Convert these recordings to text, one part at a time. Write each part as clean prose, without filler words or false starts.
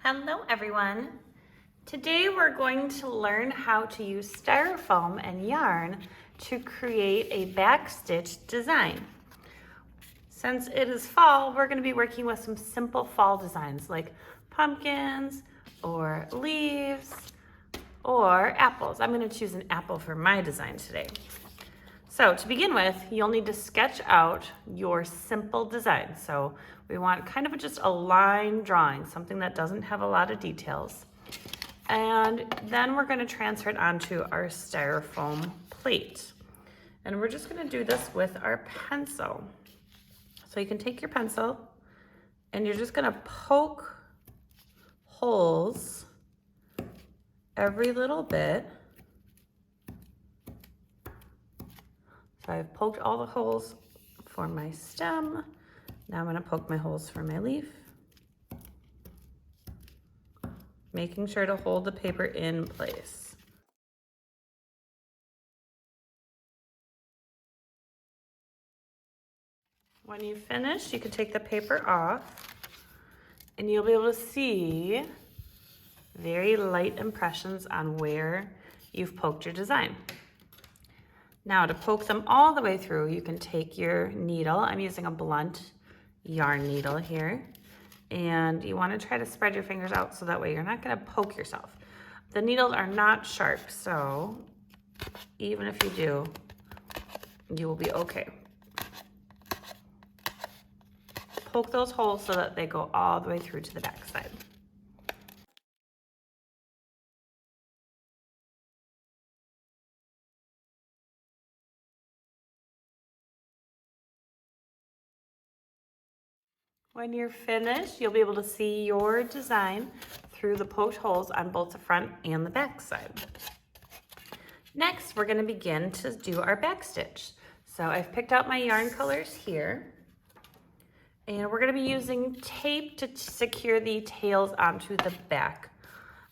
Hello everyone. Today we're going to learn how to use styrofoam and yarn to create a backstitch design. Since it is fall, we're going to be working with some simple fall designs like pumpkins or leaves or apples. I'm going to choose an apple for my design today. So to begin with, you'll need to sketch out your simple design. So we want kind of just a line drawing, something that doesn't have a lot of details. And then we're going to transfer it onto our styrofoam plate. And we're just going to do this with our pencil. So you can take your pencil and you're just going to poke holes every little bit. So I've poked all the holes for my stem. Now I'm going to poke my holes for my leaf. Making sure to hold the paper in place. When you finish, you can take the paper off and you'll be able to see very light impressions on where you've poked your design. Now to poke them all the way through, you can take your needle. I'm using a blunt yarn needle here. And you want to try to spread your fingers out so that way you're not going to poke yourself. The needles are not sharp, so even if you do, you will be okay. Poke those holes so that they go all the way through to the back side. When you're finished, you'll be able to see your design through the poked holes on both the front and the back side. Next, we're going to begin to do our backstitch. So I've picked out my yarn colors here, and we're going to be using tape to secure the tails onto the back.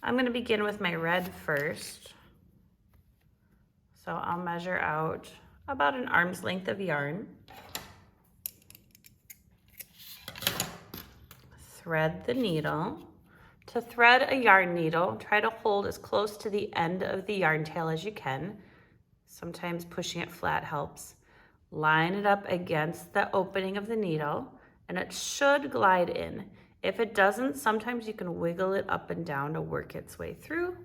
I'm going to begin with my red first. So I'll measure out about an arm's length of yarn. Thread the needle. To thread a yarn needle, try to hold as close to the end of the yarn tail as you can. Sometimes pushing it flat helps. Line it up against the opening of the needle and it should glide in. If it doesn't, sometimes you can wiggle it up and down to work its way through.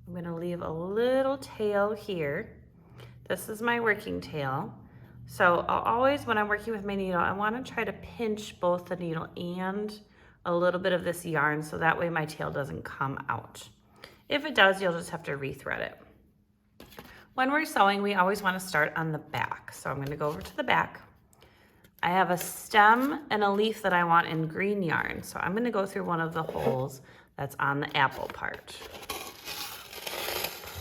I'm going to leave a little tail here. This is my working tail. So I'll always, when I'm working with my needle, I want to try to pinch both the needle and a little bit of this yarn so that way my tail doesn't come out. If it does, you'll just have to rethread it. When we're sewing, we always want to start on the back. So I'm going to go over to the back. I have a stem and a leaf that I want in green yarn. So I'm going to go through one of the holes that's on the apple part.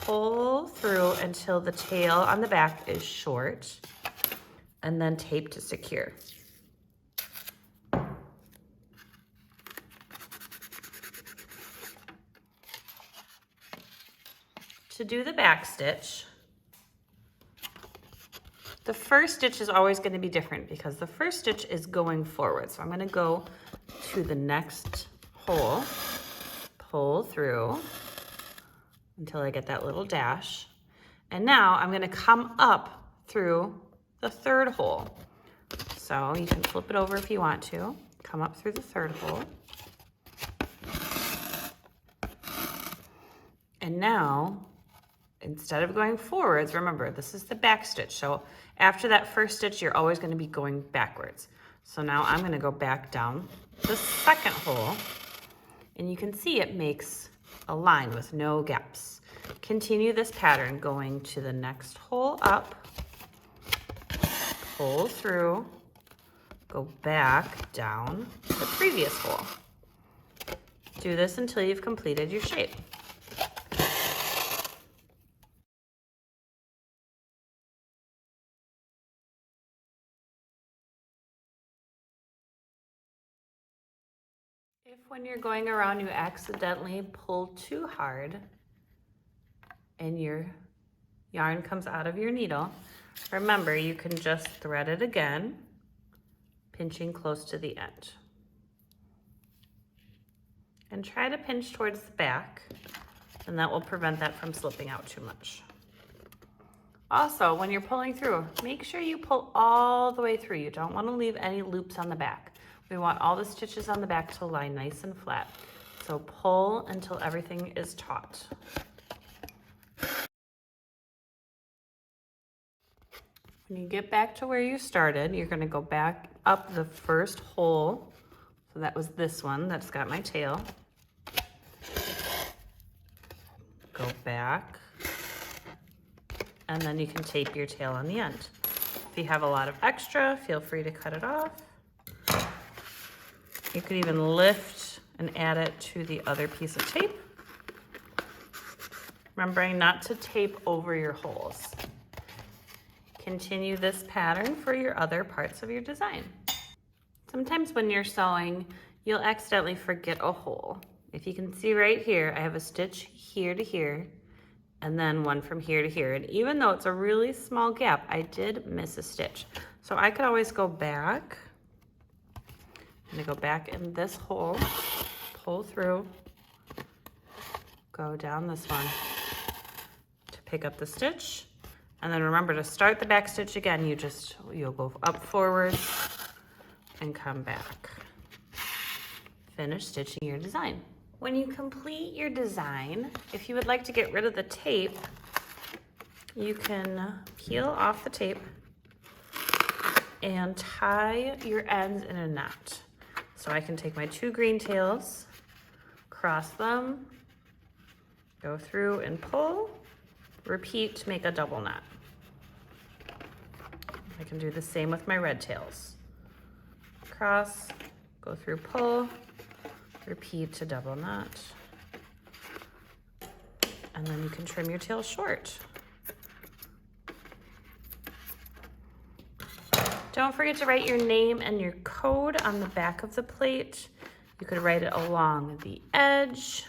Pull through until the tail on the back is short. And then tape to secure. To do the back stitch, the first stitch is always going to be different because the first stitch is going forward. So I'm going to go to the next hole, pull through until I get that little dash. And now I'm going to come up through the third hole. So you can flip it over if you want to. Come up through the third hole. And now, instead of going forwards, remember, this is the back stitch. So after that first stitch, you're always going to be going backwards. So now I'm going to go back down the second hole. And you can see it makes a line with no gaps. Continue this pattern going to the next hole up. Pull through, go back down the previous hole. Do this until you've completed your shape. If when you're going around you accidentally pull too hard and your yarn comes out of your needle, remember, you can just thread it again, pinching close to the end. And try to pinch towards the back, and that will prevent that from slipping out too much. Also, when you're pulling through, make sure you pull all the way through. You don't want to leave any loops on the back. We want all the stitches on the back to lie nice and flat. So pull until everything is taut. When you get back to where you started, you're going to go back up the first hole. So that was this one that's got my tail. Go back, and then you can tape your tail on the end. If you have a lot of extra, feel free to cut it off. You could even lift and add it to the other piece of tape. Remembering not to tape over your holes. Continue this pattern for your other parts of your design. Sometimes when you're sewing, you'll accidentally forget a hole. If you can see right here, I have a stitch here to here, and then one from here to here. And even though it's a really small gap, I did miss a stitch. So I could always go back. I'm gonna go back in this hole, pull through, go down this one to pick up the stitch. And then remember to start the back stitch again. You'll go up forward and come back. Finish stitching your design. When you complete your design, if you would like to get rid of the tape, you can peel off the tape and tie your ends in a knot. So I can take my 2 green tails, cross them, go through and pull, repeat to make a double knot. I can do the same with my red tails. Cross, go through, pull, repeat to double knot. And then you can trim your tail short. Don't forget to write your name and your code on the back of the plate. You could write it along the edge.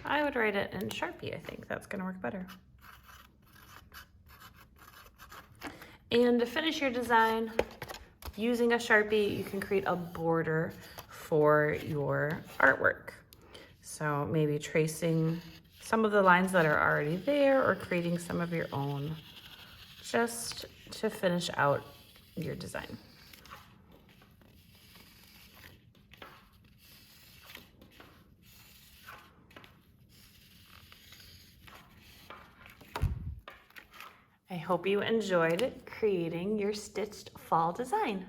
I would write it in Sharpie. I think that's gonna work better. And to finish your design, using a Sharpie, you can create a border for your artwork. So maybe tracing some of the lines that are already there or creating some of your own just to finish out your design. I hope you enjoyed creating your stitched fall design.